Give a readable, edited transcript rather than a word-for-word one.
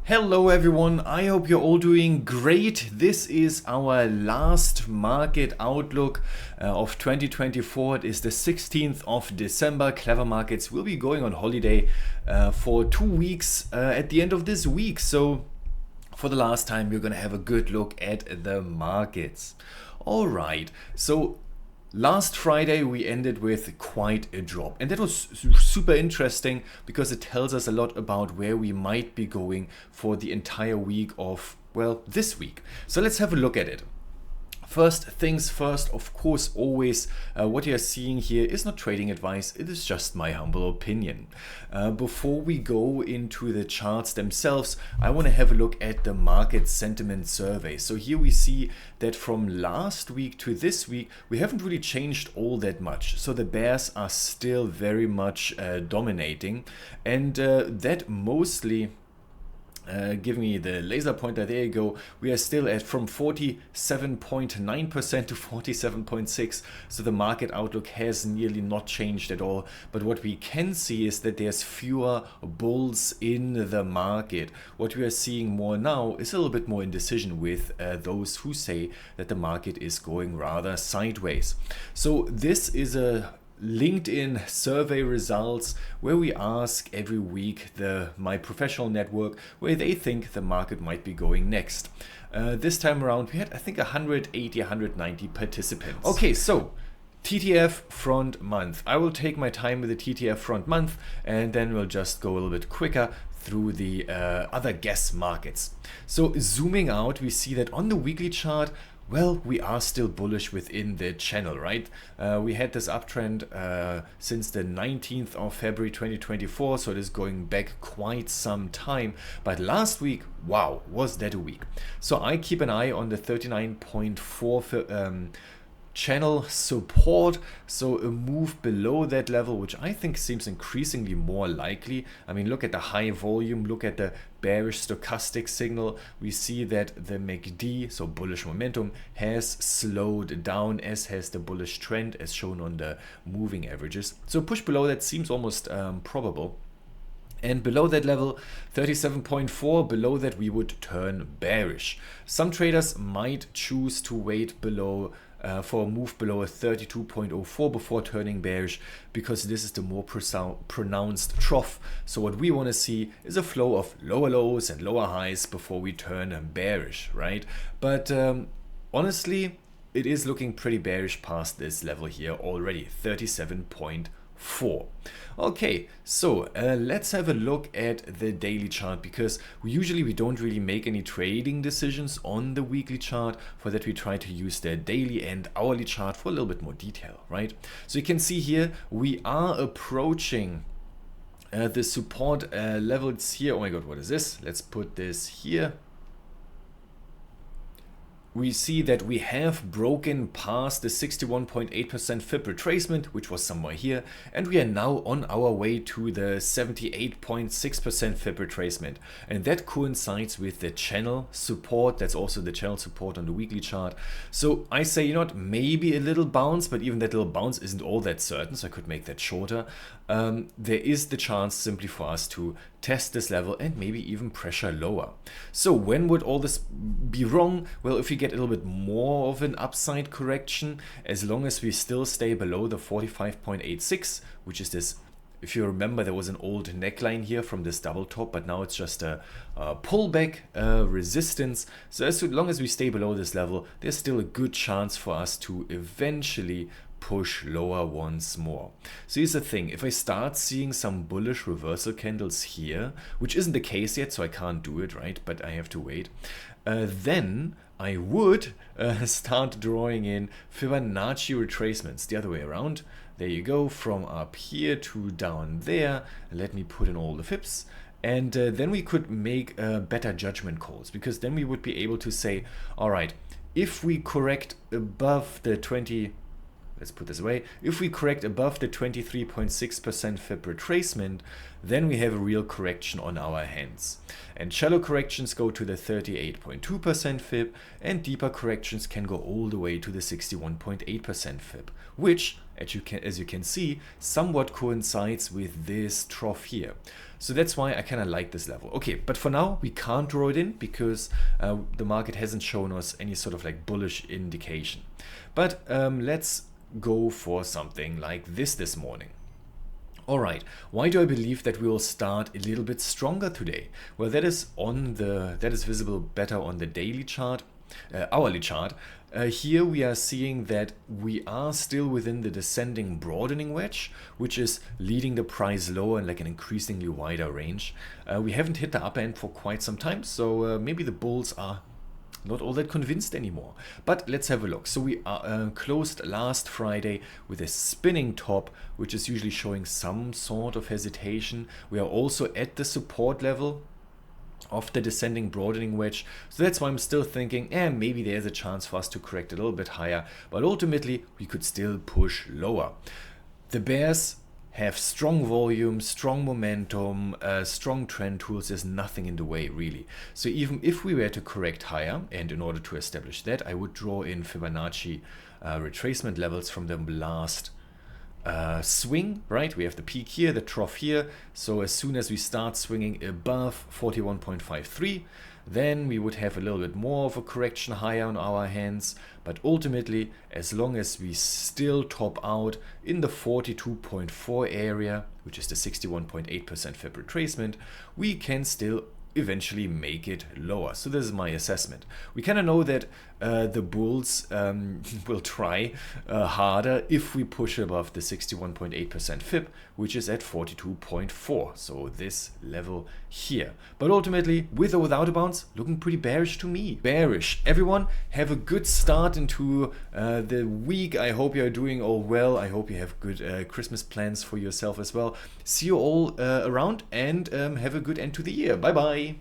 Hello everyone, I hope you're all doing great. This is our last market outlook of 2024. It is the 16th of December. Clever Markets will be going on holiday for 2 weeks at the end of this week. So for the last time, we're going to have a good look at the markets. All right, so last Friday we ended with quite a drop, and that was super interesting because it tells us a lot about where we might be going for the entire week of, well, this week. So let's have a look at it. First things first, of course, always what you're seeing here is not trading advice, it is just my humble opinion. Before we go into the charts themselves, I want to have a look at the market sentiment survey. So here we see that from last week to this week, we haven't really changed all that much. So the bears are still very much dominating, and that mostly give me the laser pointer, there you go. We are still at from 47.9% to 47.6%, so the market outlook has nearly not changed at all. But what we can see is that there's fewer bulls in the market. What we are seeing more now is a little bit more indecision with those who say that the market is going rather sideways. So this is a LinkedIn survey results where we ask every week my professional network where they think the market might be going next. This time around we had, I think, 180, 190 participants. Okay, so TTF front month. I will take my time with the TTF front month and then we'll just go a little bit quicker through the other guess markets. So zooming out, we see that on the weekly chart, well, we are still bullish within the channel, right? We had this uptrend since the 19th of February 2024, so it is going back quite some time. But last week, wow, was that a week. So I keep an eye on the 39.4 channel support, so a move below that level, which I think seems increasingly more likely. I mean, look at the high volume, look at the bearish stochastic signal. We see that the MACD, so bullish momentum, has slowed down, as has the bullish trend as shown on the moving averages. So push below that seems almost probable. And below that level, 37.4, below that we would turn bearish. Some traders might choose to wait below for a move below a 32.04 before turning bearish, because this is the more pronounced trough. So what we want to see is a flow of lower lows and lower highs before we turn bearish, right? But honestly, it is looking pretty bearish past this level here already, 37.4. Okay, so let's have a look at the daily chart, because we don't really make any trading decisions on the weekly chart. For that we try to use the daily and hourly chart for a little bit more detail, right? So you can see here we are approaching the support levels here. Oh my god, what is this? Let's put this here. We see that we have broken past the 61.8% fib retracement, which was somewhere here, and we are now on our way to the 78.6% fib retracement, and that coincides with the channel support. That's also the channel support on the weekly chart. So I say, you know what, maybe a little bounce, but even that little bounce isn't all that certain, so I could make that shorter. There is the chance simply for us to test this level and maybe even pressure lower. So when would all this be wrong? Well, if we get a little bit more of an upside correction, as long as we still stay below the 45.86, which is this, if you remember, there was an old neckline here from this double top, but now it's just a pullback resistance. So as long as we stay below this level, there's still a good chance for us to eventually push lower once more. So here's the thing, if I start seeing some bullish reversal candles here, which isn't the case yet, so I can't do it, right? But I have to wait. Then I would start drawing in Fibonacci retracements the other way around. There you go, from up here to down there. Let me put in all the fibs. And then we could make better judgment calls, because then we would be able to say, all right, if we correct above the let's put this away. If we correct above the 23.6% fib retracement, then we have a real correction on our hands. And shallow corrections go to the 38.2% fib, and deeper corrections can go all the way to the 61.8% fib, which, as you can see, somewhat coincides with this trough here. So that's why I kind of like this level. Okay, but for now we can't draw it in because the market hasn't shown us any sort of like bullish indication. But let's go for something like this morning. All right, why do I believe that we will start a little bit stronger today? Well, that is visible better on the daily chart, hourly chart. Here we are seeing that we are still within the descending broadening wedge, which is leading the price lower in like an increasingly wider range. We haven't hit the upper end for quite some time, so maybe the bulls are not all that convinced anymore. But let's have a look. So we closed last Friday with a spinning top, which is usually showing some sort of hesitation. We are also at the support level of the descending broadening wedge, so that's why I'm still thinking maybe there's a chance for us to correct a little bit higher, but ultimately we could still push lower. The bears have strong volume, strong momentum, strong trend tools. There's nothing in the way really. So even if we were to correct higher, and in order to establish that, I would draw in Fibonacci retracement levels from the last swing, right? We have the peak here, the trough here. So as soon as we start swinging above 41.53, then we would have a little bit more of a correction higher on our hands. But ultimately, as long as we still top out in the 42.4 area, which is the 61.8% Fib retracement, we can still eventually make it lower. So this is my assessment. We kind of know that the bulls will try harder if we push above the 61.8% Fib, which is at 42.4. So this level here. But ultimately, with or without a bounce, looking pretty bearish to me. Bearish. Everyone, have a good start into the week. I hope you're doing all well. I hope you have good Christmas plans for yourself as well. See you all around, and have a good end to the year. Bye bye.